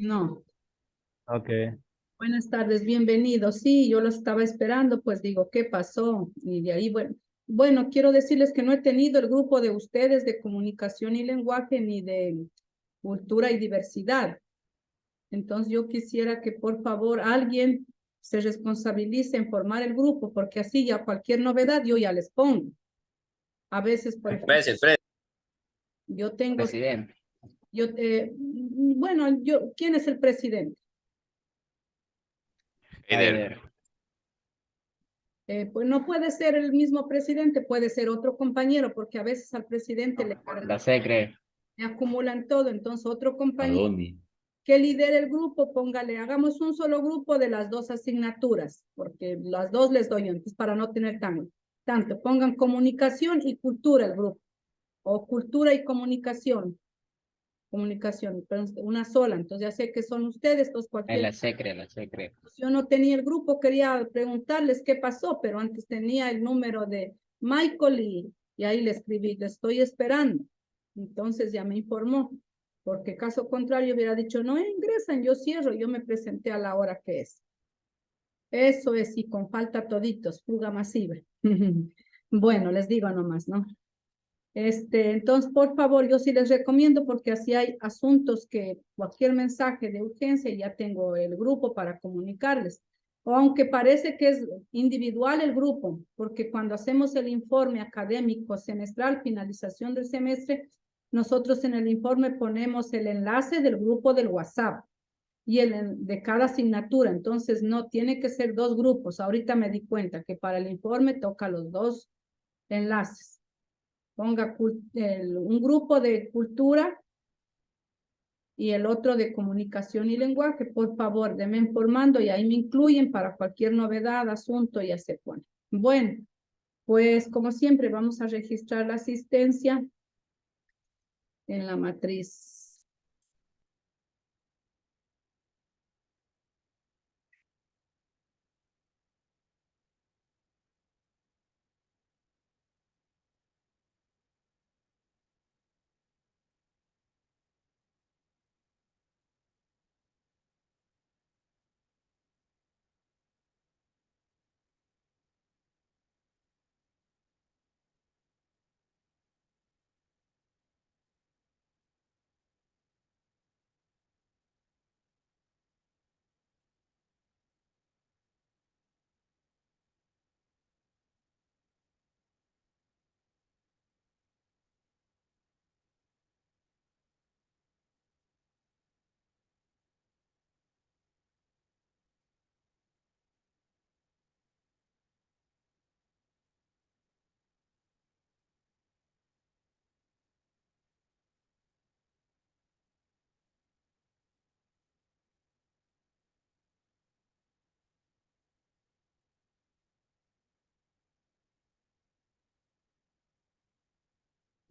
No. Ok. Buenas tardes, bienvenidos. Sí, yo lo estaba esperando, pues digo, ¿qué pasó? Y de ahí, bueno, quiero decirles que no he tenido el grupo de ustedes de comunicación y lenguaje ni de cultura y diversidad. Entonces yo quisiera que por favor alguien se responsabilice en formar el grupo, porque así ya cualquier novedad yo ya les pongo. A veces, por ejemplo, yo tengo, Presidente. ¿quién es el presidente? Heider. Pues no puede ser el mismo presidente, puede ser otro compañero, porque a veces al presidente La secre. le acumulan todo, entonces otro compañero Adoni. que lidere el grupo, póngale, hagamos un solo grupo de las dos asignaturas, porque las dos les doy, entonces para no tener tanto, pongan comunicación y cultura el grupo, o cultura y comunicación, pero una sola, entonces ya sé que son ustedes, pues cualquier... La secre. Yo no tenía el grupo, quería preguntarles qué pasó, pero antes tenía el número de Michael y ahí le escribí, le estoy esperando. Entonces ya me informó, porque caso contrario hubiera dicho, no ingresan, yo cierro, yo me presenté a la hora que es. Eso es, y con falta toditos, fuga masiva. Bueno, les digo nomás, ¿no? Entonces, por favor, yo sí les recomiendo porque así hay asuntos que cualquier mensaje de urgencia ya tengo el grupo para comunicarles. O aunque parece que es individual el grupo, porque cuando hacemos el informe académico semestral, finalización del semestre, nosotros en el informe ponemos el enlace del grupo del WhatsApp y el de cada asignatura. Entonces, no tiene que ser dos grupos. Ahorita me di cuenta que para el informe toca los dos enlaces. Ponga un grupo de cultura y el otro de comunicación y lenguaje. Por favor, denme informando y ahí me incluyen para cualquier novedad, asunto, ya se pone. Bueno, pues como siempre vamos a registrar la asistencia en la matriz.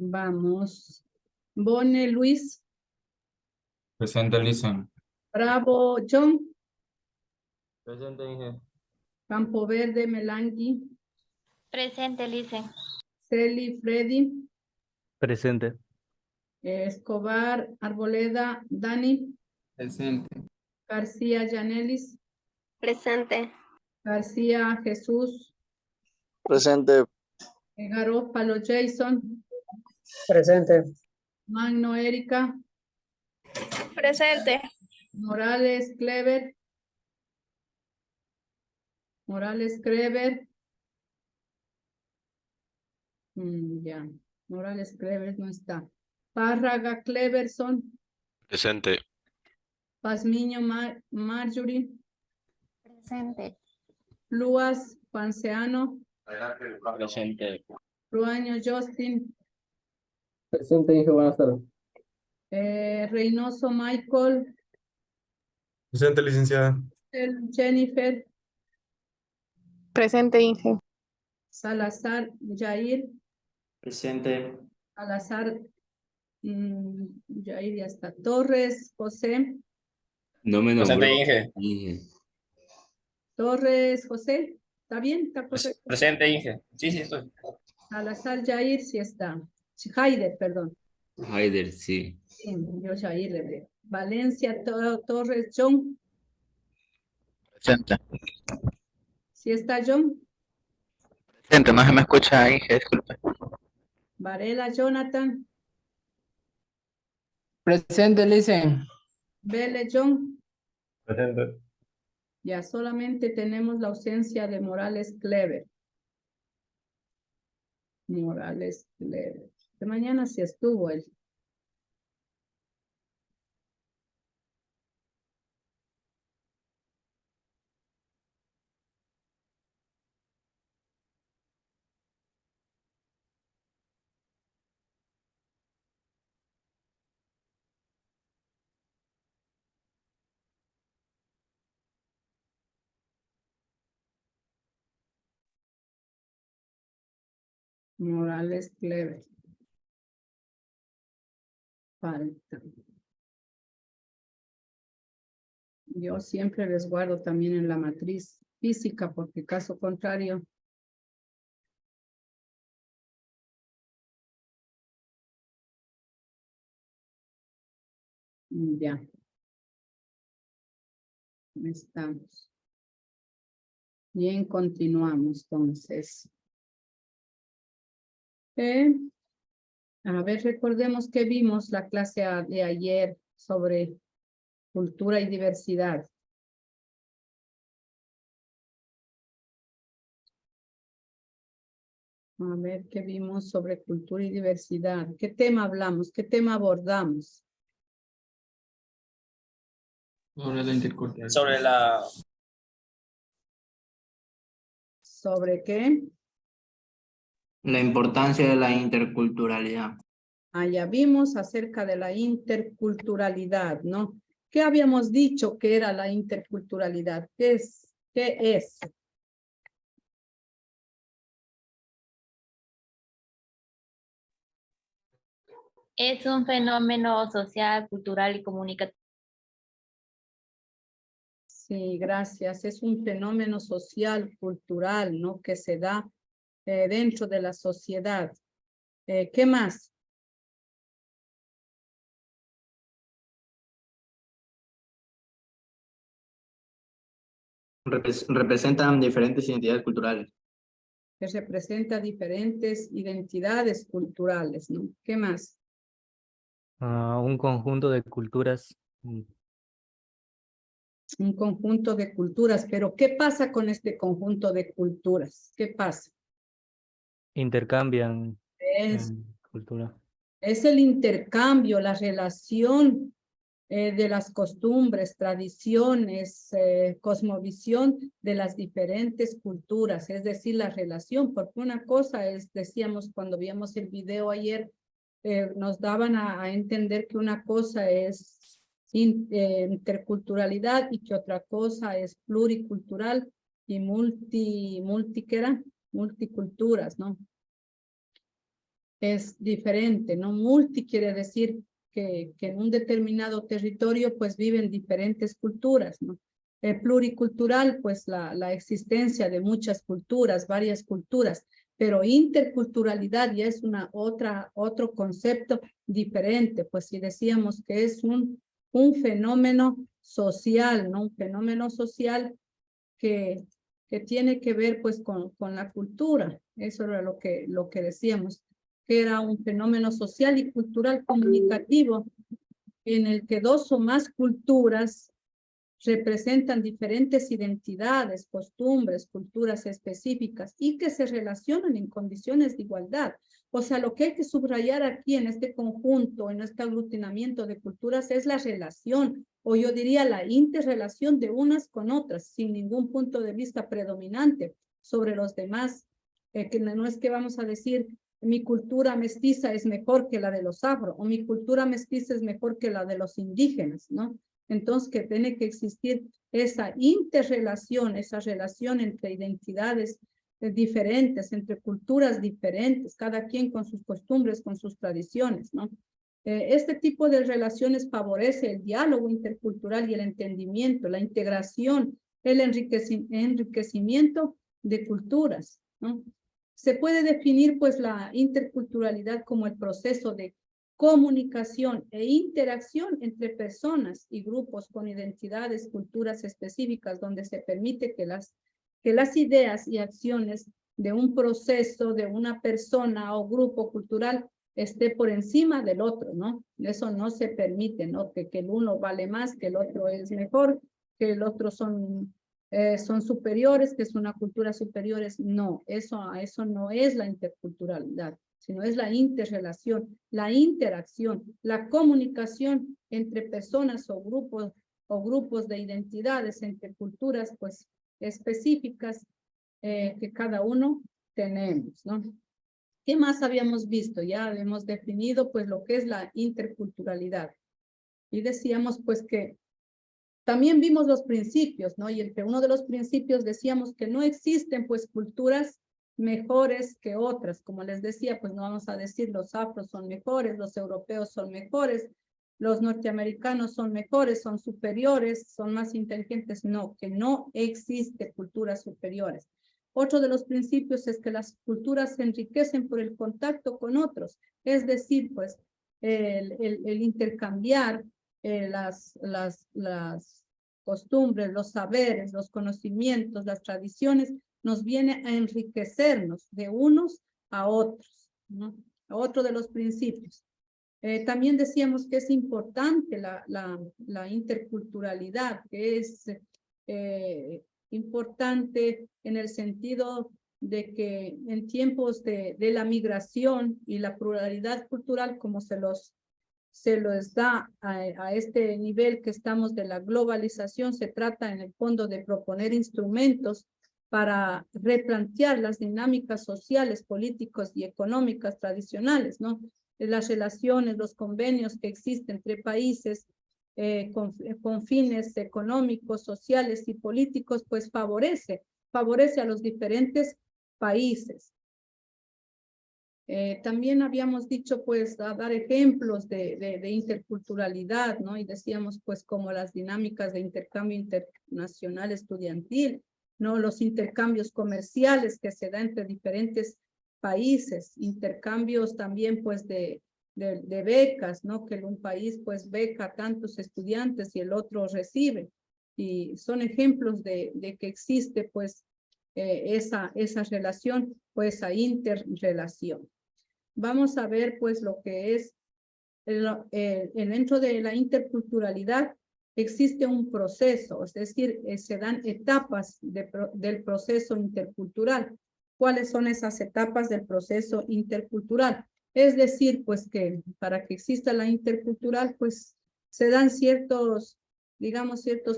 Vamos. Bone Luis. Presente, Lison. Bravo John. Presente, Inge. Campo Verde Melangui. Presente, Lice. Celi Freddy. Presente. Escobar Arboleda Dani. Presente. García Yanelis. Presente. García Jesús. Presente. Garófalo Jason. Presente. Magno Erika. Presente. Morales Clever. Morales Clever. Ya. Morales Clever no está. Párraga Cleverson. Presente. Pazmiño Marjorie. Presente. Luas Panceano. Presente. Ruaño Justin. Presente, Inge, buenas tardes. Reynoso Michael. Presente, licenciada. Jennifer. Presente, Inge. Salazar Jair. Presente. Salazar Jair ya está. Torres José. No me Presente, nombró. Inge. Inge. Torres José. ¿Está bien? ¿Está correcto? Presente, Inge. Sí, estoy. Salazar Jair sí está. Haider, perdón. Haider, sí. Bien, yo Jair le veo. Valencia Torres John. Presente. ¿Sí está John? Presente, no se me escucha ahí, disculpe. Varela Jonathan. Presente, listen. Vélez John. Presente. Ya solamente tenemos la ausencia de Morales Clever. Morales Clever. De mañana sí estuvo él. Morales Clever. Falta. Yo siempre les guardo también en la matriz física, porque caso contrario. Ya. Estamos. Bien, continuamos entonces. A ver, recordemos que vimos la clase de ayer sobre cultura y diversidad. A ver qué vimos sobre cultura y diversidad. ¿Qué tema hablamos? ¿Qué tema abordamos? Sobre la interculturalidad. ¿Sobre qué? La importancia de la interculturalidad. Ya vimos acerca de la interculturalidad, ¿no? ¿Qué habíamos dicho que era la interculturalidad? ¿Qué es? ¿Qué es? Es un fenómeno social, cultural y comunicativo. Sí, gracias. Es un fenómeno social, cultural, ¿no? Que se da dentro de la sociedad. ¿Qué más? Representan diferentes identidades culturales. Que representa diferentes identidades culturales, ¿no? ¿Qué más? Un conjunto de culturas. Un conjunto de culturas, pero ¿qué pasa con este conjunto de culturas? ¿Qué pasa? Intercambian Es cultura. el intercambio, la relación de las costumbres, tradiciones, cosmovisión de las diferentes culturas, es decir, la relación, porque una cosa es, decíamos cuando vimos el video ayer, nos daban a entender que una cosa es interculturalidad y que otra cosa es pluricultural y multiculturas, ¿no? Es diferente, ¿no? Multi quiere decir que en un determinado territorio pues viven diferentes culturas, ¿no? Pluricultural, pues la existencia de muchas culturas, varias culturas, pero interculturalidad ya es otro concepto diferente, pues si decíamos que es un fenómeno social, ¿no? Un fenómeno social que tiene que ver pues con la cultura, eso era lo que decíamos, que era un fenómeno social y cultural comunicativo en el que dos o más culturas representan diferentes identidades, costumbres, culturas específicas y que se relacionan en condiciones de igualdad. O sea, lo que hay que subrayar aquí en este conjunto, en este aglutinamiento de culturas es la relación, o yo diría la interrelación de unas con otras, sin ningún punto de vista predominante sobre los demás, que no es que vamos a decir mi cultura mestiza es mejor que la de los afro, o mi cultura mestiza es mejor que la de los indígenas, ¿no? Entonces, que tiene que existir esa interrelación, esa relación entre identidades diferentes, entre culturas diferentes, cada quien con sus costumbres, con sus tradiciones, ¿no? Este tipo de relaciones favorece el diálogo intercultural y el entendimiento, la integración, el enriquecimiento de culturas, ¿no? Se puede definir, pues, la interculturalidad como el proceso de comunicación e interacción entre personas y grupos con identidades, culturas específicas, donde se permite que las ideas y acciones de un proceso, de una persona o grupo cultural esté por encima del otro, ¿no? Eso no se permite, ¿no? Que el uno vale más, que el otro es mejor, que el otro son superiores, que es una cultura superior. No, eso no es la interculturalidad, sino es la interrelación, la interacción, la comunicación entre personas o grupos de identidades, entre culturas, pues, específicas que cada uno tenemos, ¿no? ¿Qué más habíamos visto? Ya hemos definido, pues, lo que es la interculturalidad. Y decíamos, pues, que también vimos los principios, ¿no? Y entre uno de los principios decíamos que no existen, pues, culturas mejores que otras. Como les decía, pues no vamos a decir los afros son mejores, los europeos son mejores, los norteamericanos son mejores, son superiores, son más inteligentes. No, que no existe culturas superiores. Otro de los principios es que las culturas se enriquecen por el contacto con otros. Es decir, pues, el intercambiar las costumbres, los saberes, los conocimientos, las tradiciones, nos viene a enriquecernos de unos a otros, ¿no? Otro de los principios. También decíamos que es importante la interculturalidad, que es importante en el sentido de que en tiempos de la migración y la pluralidad cultural, como se los da a este nivel que estamos de la globalización, se trata en el fondo de proponer instrumentos para replantear las dinámicas sociales, políticas y económicas tradicionales, ¿no? Las relaciones, los convenios que existen entre países con fines económicos, sociales y políticos, pues favorece a los diferentes países. También habíamos dicho, pues, a dar ejemplos de interculturalidad, ¿no? Y decíamos, pues, como las dinámicas de intercambio internacional estudiantil, ¿no? Los intercambios comerciales que se dan entre diferentes países, intercambios también, pues, de becas, ¿no? Que un país, pues, beca a tantos estudiantes y el otro recibe. Y son ejemplos de que existe, pues, esa relación, pues, esa interrelación. Vamos a ver, pues, lo que es dentro de la interculturalidad existe un proceso, es decir, se dan etapas del proceso intercultural. ¿Cuáles son esas etapas del proceso intercultural? Es decir, pues, que para que exista la intercultural, pues, se dan ciertos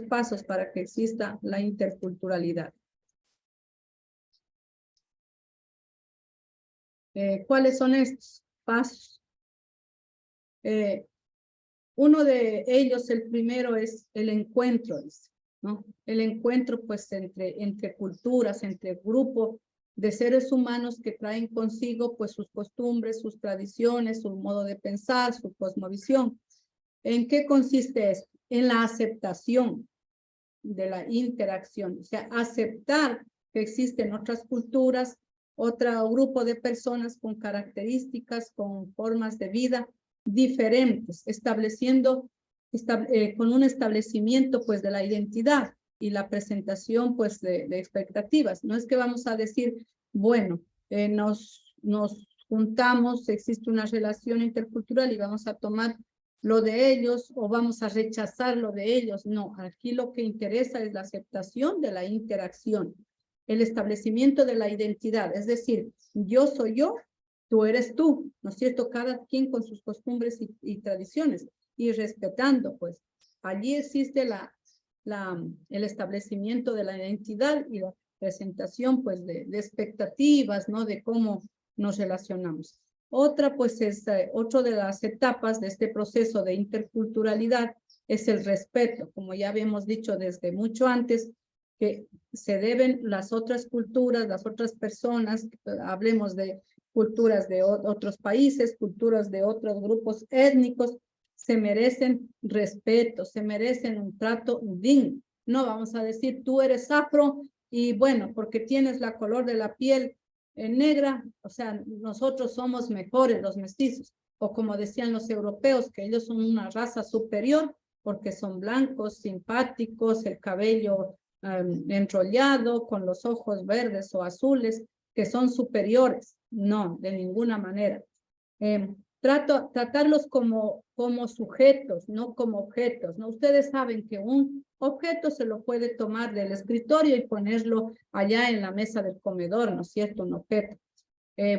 pasos para que exista la interculturalidad. ¿Cuáles son estos pasos? Uno de ellos, el primero, es el encuentro, ¿no? El encuentro, pues, entre culturas, entre grupos de seres humanos que traen consigo, pues, sus costumbres, sus tradiciones, su modo de pensar, su cosmovisión. ¿En qué consiste esto? En la aceptación de la interacción, o sea, aceptar que existen otras culturas, otro grupo de personas con características, con formas de vida diferentes, con un establecimiento, pues, de la identidad y la presentación, pues, de expectativas. No es que vamos a decir, bueno, nos juntamos, existe una relación intercultural y vamos a tomar lo de ellos o vamos a rechazar lo de ellos. No, aquí lo que interesa es la aceptación de la interacción, el establecimiento de la identidad, es decir, yo soy yo, tú eres tú, ¿no es cierto? Cada quien con sus costumbres y tradiciones, y respetando, pues, allí existe el establecimiento de la identidad y la presentación, pues, de expectativas, ¿no? De cómo nos relacionamos. Otra, pues, otra de las etapas de este proceso de interculturalidad es el respeto, como ya habíamos dicho desde mucho antes, que se deben las otras culturas, las otras personas, hablemos de culturas de otros países, culturas de otros grupos étnicos, se merecen respeto, se merecen un trato digno. No vamos a decir, tú eres afro y bueno, porque tienes la color de la piel negra, o sea, nosotros somos mejores los mestizos. o como decían los europeos, que ellos son una raza superior porque son blancos, simpáticos, el cabello enrollado, con los ojos verdes o azules, que son superiores. No, de ninguna manera. Tratarlos como sujetos, no como objetos, ¿no? Ustedes saben que un objeto se lo puede tomar del escritorio y ponerlo allá en la mesa del comedor, ¿no es cierto? Un objeto.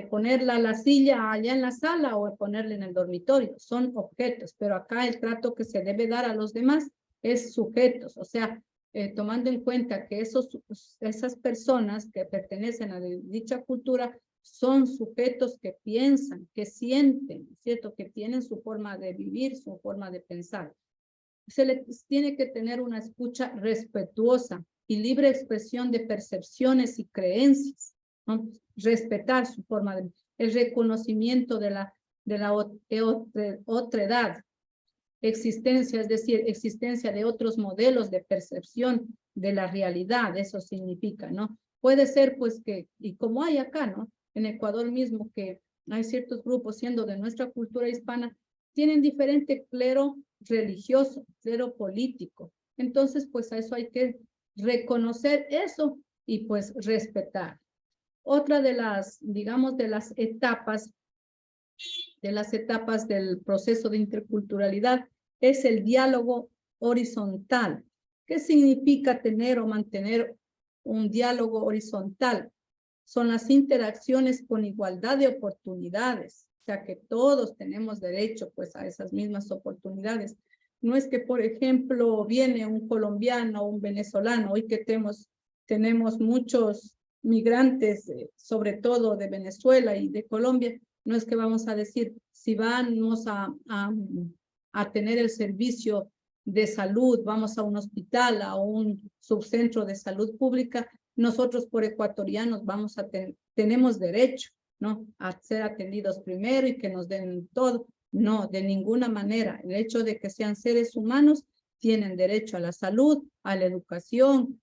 Ponerla a la silla allá en la sala o ponerla en el dormitorio, son objetos, pero acá el trato que se debe dar a los demás es sujetos, o sea, tomando en cuenta que esas personas que pertenecen a dicha cultura son sujetos que piensan, que sienten, ¿cierto? Que tienen su forma de vivir, su forma de pensar. Se les tiene que tener una escucha respetuosa y libre expresión de percepciones y creencias, ¿no? Respetar su forma de, el reconocimiento de la otredad, existencia, es decir, existencia de otros modelos de percepción de la realidad, eso significa, ¿no? Puede ser pues que, y como hay acá, ¿no? En Ecuador mismo, que hay ciertos grupos, siendo de nuestra cultura hispana, tienen diferente clero religioso, clero político. Entonces, pues a eso hay que reconocer eso y pues respetar. Otra de las, digamos, de las etapas del proceso de interculturalidad es el diálogo horizontal. ¿Qué significa tener o mantener un diálogo horizontal? Son las interacciones con igualdad de oportunidades, o sea que todos tenemos derecho pues a esas mismas oportunidades. No es que, por ejemplo, viene un colombiano o un venezolano, hoy que tenemos muchos migrantes, sobre todo de Venezuela y de Colombia, no es que vamos a decir, si vamos a tener el servicio de salud, vamos a un hospital, a un subcentro de salud pública, nosotros por ecuatorianos tenemos derecho, ¿no? A ser atendidos primero y que nos den todo. No, de ninguna manera. El hecho de que sean seres humanos tienen derecho a la salud, a la educación,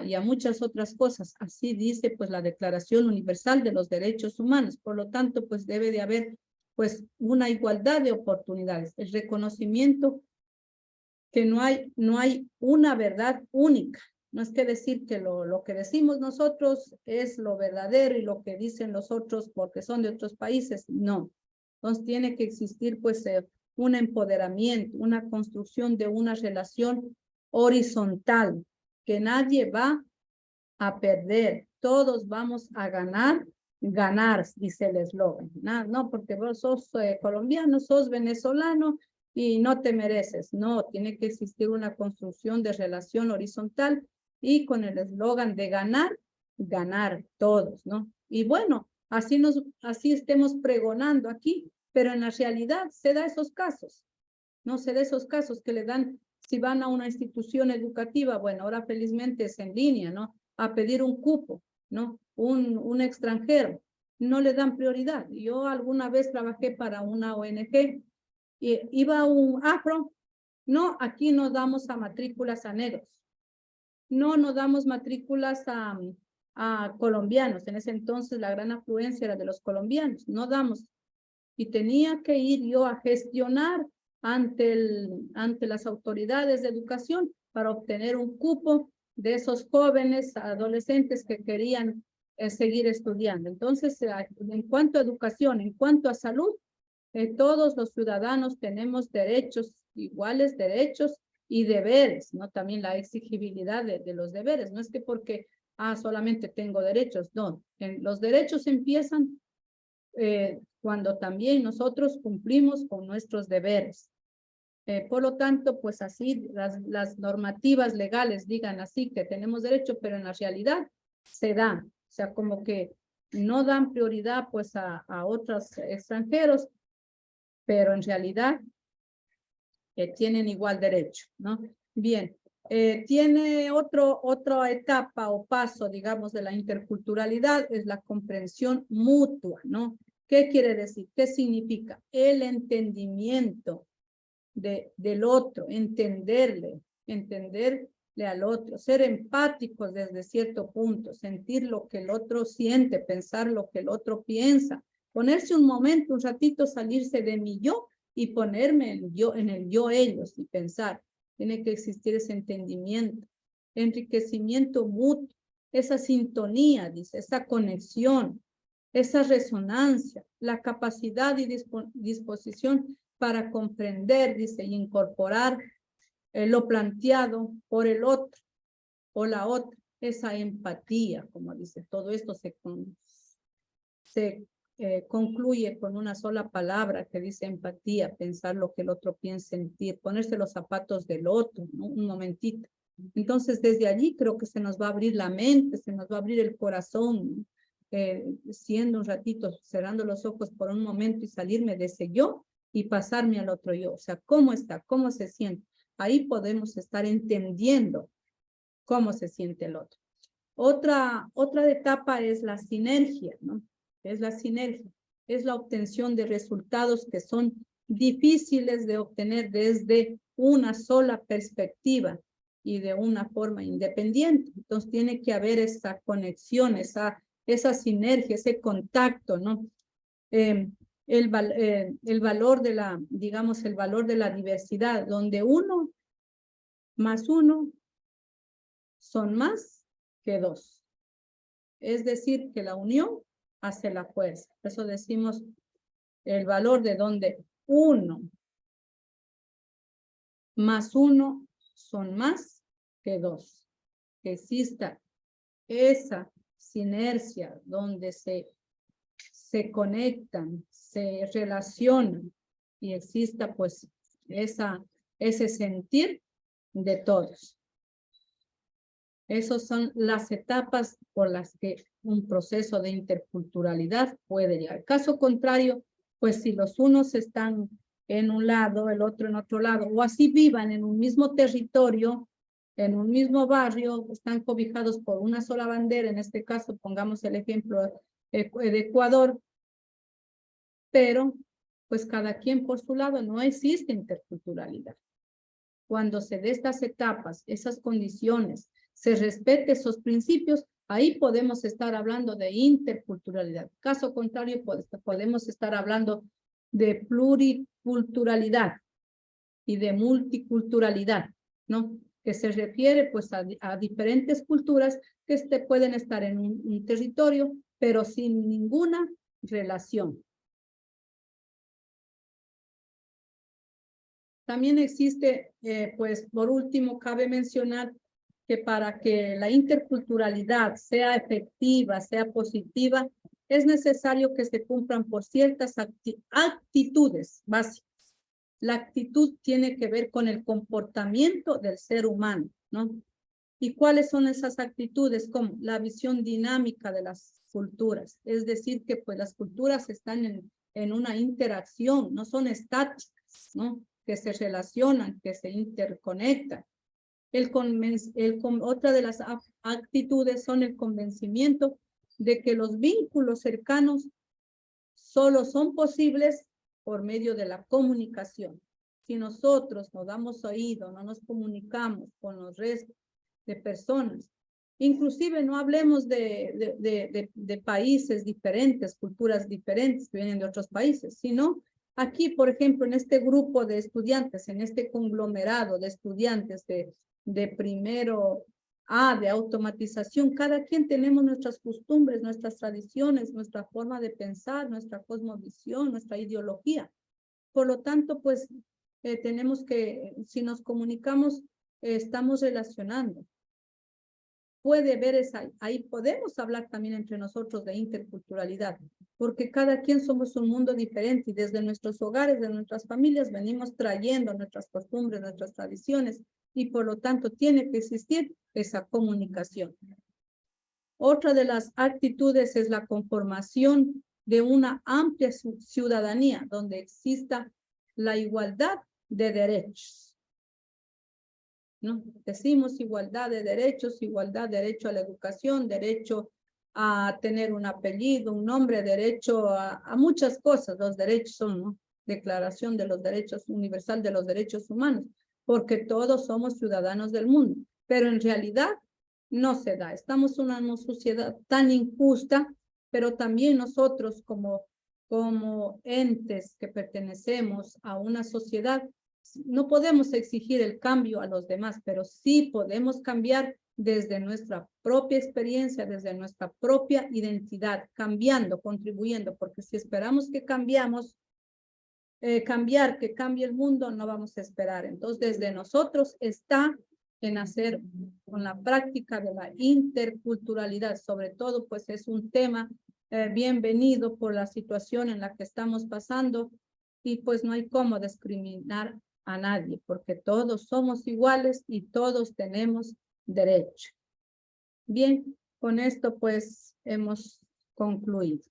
y a muchas otras cosas. Así dice pues la Declaración Universal de los Derechos Humanos. Por lo tanto, pues debe de haber pues una igualdad de oportunidades. El reconocimiento que no hay una verdad única. No es que decir que lo que decimos nosotros es lo verdadero y lo que dicen los otros porque son de otros países. No. Entonces tiene que existir pues un empoderamiento, una construcción de una relación horizontal, que nadie va a perder, todos vamos a ganar, dice el eslogan. No, porque vos sos colombiano, sos venezolano y no te mereces. No, tiene que existir una construcción de relación horizontal y con el eslogan de ganar todos, ¿no? Y bueno, así estemos pregonando aquí, pero en la realidad se da esos casos, ¿no? Se da esos casos que le dan. Si van a una institución educativa, bueno, ahora felizmente es en línea, ¿no? A pedir un cupo, ¿no? Un extranjero, no le dan prioridad. Yo alguna vez trabajé para una ONG, y iba un afro, no, aquí no damos a matrículas a negros, no damos matrículas a colombianos. En ese entonces la gran afluencia era de los colombianos, no damos. Y tenía que ir yo a gestionar ante las autoridades de educación para obtener un cupo de esos jóvenes adolescentes que querían seguir estudiando. Entonces, en cuanto a educación, en cuanto a salud, todos los ciudadanos tenemos derechos, iguales derechos y deberes, ¿no? También la exigibilidad de los deberes. No es que porque, solamente tengo derechos, no. Los derechos empiezan cuando también nosotros cumplimos con nuestros deberes. Por lo tanto, pues así las normativas legales digan así que tenemos derecho, pero en la realidad se dan. O sea, como que no dan prioridad pues a otros extranjeros, pero en realidad tienen igual derecho, ¿no? Bien, tiene otra etapa o paso, digamos, de la interculturalidad, es la comprensión mutua, ¿no? ¿Qué quiere decir? ¿Qué significa? El entendimiento del otro, entenderle al otro, ser empáticos desde cierto punto, sentir lo que el otro siente, pensar lo que el otro piensa, Ponerse un momento, un ratito, salirse de mi yo y ponerme en el yo ellos y pensar. Tiene que existir ese entendimiento, enriquecimiento mutuo, esa sintonía, dice, esa conexión, esa resonancia, la capacidad y disposición para comprender, dice, y incorporar lo planteado por el otro o la otra, esa empatía, como dice, todo esto se concluye con una sola palabra que dice empatía, pensar lo que el otro piensa, sentir, ponerse los zapatos del otro, ¿no? Un momentito. Entonces, desde allí creo que se nos va a abrir la mente, se nos va a abrir el corazón, siendo un ratito, cerrando los ojos por un momento y salirme de ese yo y pasarme al otro yo. O sea, ¿cómo está? ¿Cómo se siente? Ahí podemos estar entendiendo cómo se siente el otro. Otra etapa es la sinergia, ¿no? Es la sinergia, es la obtención de resultados que son difíciles de obtener desde una sola perspectiva y de una forma independiente. Entonces tiene que haber esa conexión, esa sinergia, ese contacto, ¿no? El valor de la, digamos, el valor de la diversidad, donde 1 más 1 son más que 2. Es decir, que la unión hace la fuerza. Por eso decimos el valor de donde 1 más 1 son más que 2. Que exista esa sinergia donde se conectan, se relacionan y exista pues ese sentir de todos. Esas son las etapas por las que un proceso de interculturalidad puede llegar. Caso contrario, pues si los unos están en un lado, el otro en otro lado, o así vivan en un mismo territorio, en un mismo barrio, están cobijados por una sola bandera, en este caso pongamos el ejemplo de Ecuador, pero pues cada quien por su lado, no existe interculturalidad. Cuando se dé estas etapas, esas condiciones, se respete esos principios, ahí podemos estar hablando de interculturalidad. Caso contrario, podemos estar hablando de pluriculturalidad y de multiculturalidad, ¿no? Que se refiere pues a diferentes culturas que pueden estar en un territorio, pero sin ninguna relación. También existe, pues por último, cabe mencionar que para que la interculturalidad sea efectiva, sea positiva, es necesario que se cumplan por ciertas actitudes básicas. La actitud tiene que ver con el comportamiento del ser humano, ¿no? ¿Y cuáles son esas actitudes? Como la visión dinámica de las culturas, es decir, que pues las culturas están en una interacción, no son estáticas, ¿no? Que se relacionan, que se interconectan. Otra de las actitudes son el convencimiento de que los vínculos cercanos solo son posibles por medio de la comunicación. Si nosotros no damos oído, no nos comunicamos con los restos de personas, inclusive no hablemos de países diferentes, culturas diferentes que vienen de otros países, sino aquí, por ejemplo, en este grupo de estudiantes, en este conglomerado de estudiantes de primero A, de automatización, cada quien tenemos nuestras costumbres, nuestras tradiciones, nuestra forma de pensar, nuestra cosmovisión, nuestra ideología. Por lo tanto, pues, tenemos que, si nos comunicamos, estamos relacionando. Puede ver ahí podemos hablar también entre nosotros de interculturalidad, porque cada quien somos un mundo diferente y desde nuestros hogares, de nuestras familias, venimos trayendo nuestras costumbres, nuestras tradiciones y por lo tanto tiene que existir esa comunicación. Otra de las actitudes es la conformación de una amplia ciudadanía donde exista la igualdad de derechos. ¿No? Decimos igualdad de derechos, igualdad, derecho a la educación, derecho a tener un apellido, un nombre, derecho a muchas cosas. Los derechos son, ¿no? Declaración de los Derechos Universal de los Derechos Humanos, porque todos somos ciudadanos del mundo, pero en realidad no se da. Estamos en una sociedad tan injusta, pero también nosotros como como entes que pertenecemos a una sociedad, no podemos exigir el cambio a los demás, pero sí podemos cambiar desde nuestra propia experiencia, desde nuestra propia identidad, cambiando, contribuyendo, porque si esperamos que que cambie el mundo, no vamos a esperar. Entonces, desde nosotros está en hacer con la práctica de la interculturalidad, sobre todo, pues es un tema bienvenido por la situación en la que estamos pasando y pues no hay cómo discriminar a nadie, porque todos somos iguales y todos tenemos derecho. Bien, con esto pues hemos concluido.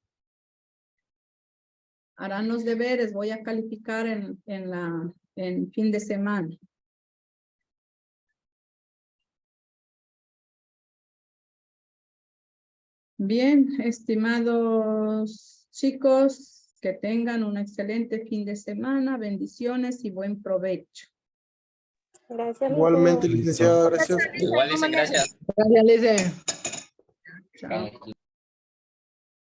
Harán los deberes, voy a calificar en fin de semana. Bien, estimados chicos, que tengan un excelente fin de semana, bendiciones y buen provecho. Gracias. Igualmente, licenciada, gracias. Igual dice gracias. Gracias, Lice. Chao.